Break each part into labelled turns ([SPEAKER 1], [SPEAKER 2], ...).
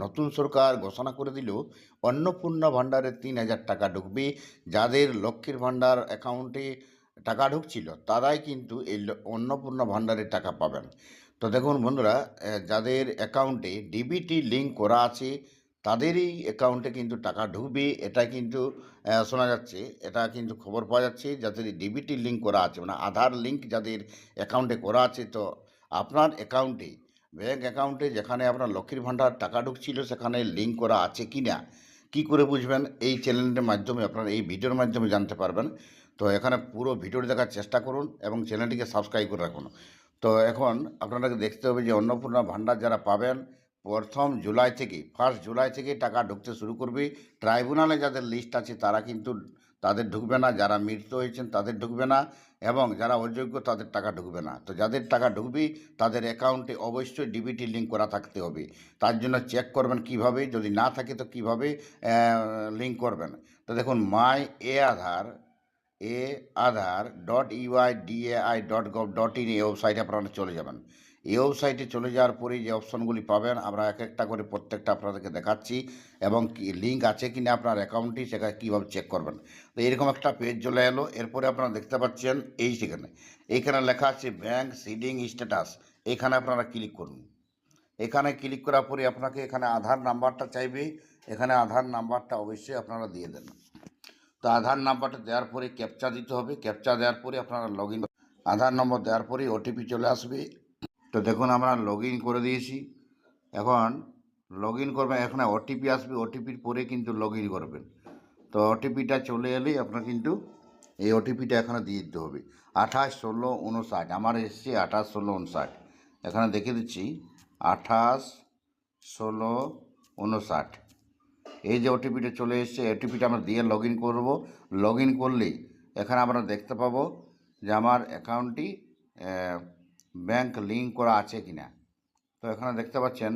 [SPEAKER 1] নতুন সরকার ঘোষণা করে দিল অন্নপূর্ণা ভাণ্ডারে ৩,০০০ টাকা ঢুকবে। যাদের লক্ষ্মীর ভাণ্ডার অ্যাকাউন্টে টাকা ঢুকছিল তারাই কিন্তু এই অন্নপূর্ণা ভাণ্ডারের টাকা পাবেন। তো দেখুন বন্ধুরা, যাদের অ্যাকাউন্টে ডিবিটি লিঙ্ক করা আছে তাদেরই অ্যাকাউন্টে কিন্তু টাকা ঢুকবে, এটা কিন্তু শোনা যাচ্ছে। এটা কিন্তু খবর পাওয়া যাচ্ছে যাদের ডিবিটি লিঙ্ক করা আছে, মানে আধার লিঙ্ক যাদের অ্যাকাউন্টে করা আছে। তো আপনার অ্যাকাউন্টে, ব্যাঙ্ক অ্যাকাউন্টে যেখানে আপনার লক্ষ্মীর ভাণ্ডার টাকা ঢুকছিল সেখানে লিঙ্ক করা আছে কি না, কী করে বুঝবেন? এই চ্যানেলের মাধ্যমে আপনারা এই ভিডিওর মাধ্যমে জানতে পারবেন। তো এখানে পুরো ভিডিওটি দেখার চেষ্টা করুন এবং চ্যানেলটিকে সাবস্ক্রাইব করে রাখুন। তো এখন আপনাদেরকে দেখতে হবে যে অন্নপূর্ণা ভাণ্ডার যারা পাবেন 1 জুলাই থেকে টাকা ঢুকতে শুরু করবে। ট্রাইব্যুনালে যাদের লিস্ট আছে তারা কিন্তু তাদের ঢুকবে না, যারা মৃত হয়েছেন তাদের ঢুকবে না, এবং যারা অযোগ্য তাদের টাকা ঢুকবে না। তো যাদের টাকা ঢুকবে তাদের অ্যাকাউন্টে অবশ্যই ডিবিটি লিঙ্ক করা থাকতে হবে। তার জন্য চেক করবেন কিভাবে, যদি না থাকে তো কিভাবে লিঙ্ক করবেন। তো দেখুন, মাই aadhar.uidai.gov.in এই ওয়েবসাইটে আপনারা চলে যাবেন। এই ওয়েবসাইটে চলে যাওয়ার পরেই যে অপশনগুলি পাবেন আমরা এক একটা করে প্রত্যেকটা আপনাদেরকে দেখাচ্ছি, এবং কি লিঙ্ক আছে কি না আপনার অ্যাকাউন্টটি সেটা কীভাবে চেক করবেন। তো এরকম একটা পেজ চলে এলো। এরপরে আপনারা দেখতে পাচ্ছেন এইখানে লেখা আছে ব্যাঙ্ক সিডিং স্ট্যাটাস। এখানে আপনারা ক্লিক করুন। এখানে ক্লিক করার পরে আপনাকে এখানে আধার নাম্বারটা চাইবে। এখানে আধার নাম্বারটা অবশ্যই আপনারা দিয়ে দেন। তো আধার নাম্বারটা দেওয়ার পরে ক্যাপচা দিতে হবে। ক্যাপচা দেওয়ার পরে আপনারা লগ ইন, আধার নম্বর দেওয়ার পরে ওটিপি চলে আসবে। তো দেখুন আমরা লগ ইন করে দিয়েছি। এখন লগ ইন করবেন, এখানে ওটিপি আসবে, ওটিপির পরে কিন্তু লগ ইন করবেন। তো ওটিপিটা চলে এলেই আপনার কিন্তু এই ওটিপিটা এখানে দিয়ে দিতে হবে। 28 16 59, আমার এসছে 28 16 59। এখানে দেখে দিচ্ছি 28 16 59। এই যে ওটিপিটা চলে এসছে, ওটিপিটা আমরা দিয়ে লগ ইন করবো। লগ ইন করলেই এখানে আমরা দেখতে পাবো যে আমার অ্যাকাউন্টটি ব্যাংক লিঙ্ক করা আছে কি না। তো এখানে দেখতে পাচ্ছেন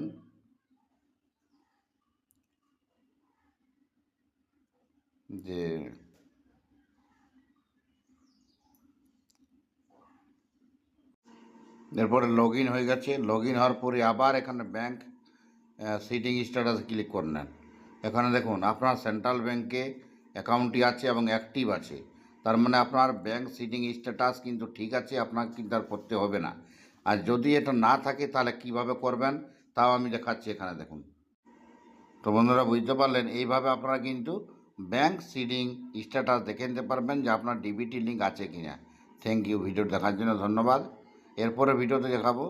[SPEAKER 1] যে এরপরে লগ ইন হয়ে গেছে। লগ ইন হওয়ার পরে আবার এখানে ব্যাংক সিটিং স্ট্যাটাসে ক্লিক করে নেন। এখানে দেখুন আপনার সেন্ট্রাল ব্যাংকে অ্যাকাউন্টটি আছে এবং অ্যাক্টিভ আছে, তার মানে আপনার ব্যাংক সিটিং স্ট্যাটাস কিন্তু ঠিক আছে, আপনাকে কিন্তু আর করতে হবে না। আর যদি এটা না থাকে তাহলে কিভাবে করবেন তাও আমি দেখাচ্ছি। এখানে দেখুন। তো বন্ধুরা বুঝতে পারলেন, এইভাবে আপনারা কিন্তু ব্যাংক সিডিং স্ট্যাটাস দেখে নিতে পারবেন যে আপনার ডিবিটি লিঙ্ক আছে কি না। থ্যাংক ইউ, ভিডিও দেখার জন্য ধন্যবাদ। এরপরে ভিডিওতে দেখাবো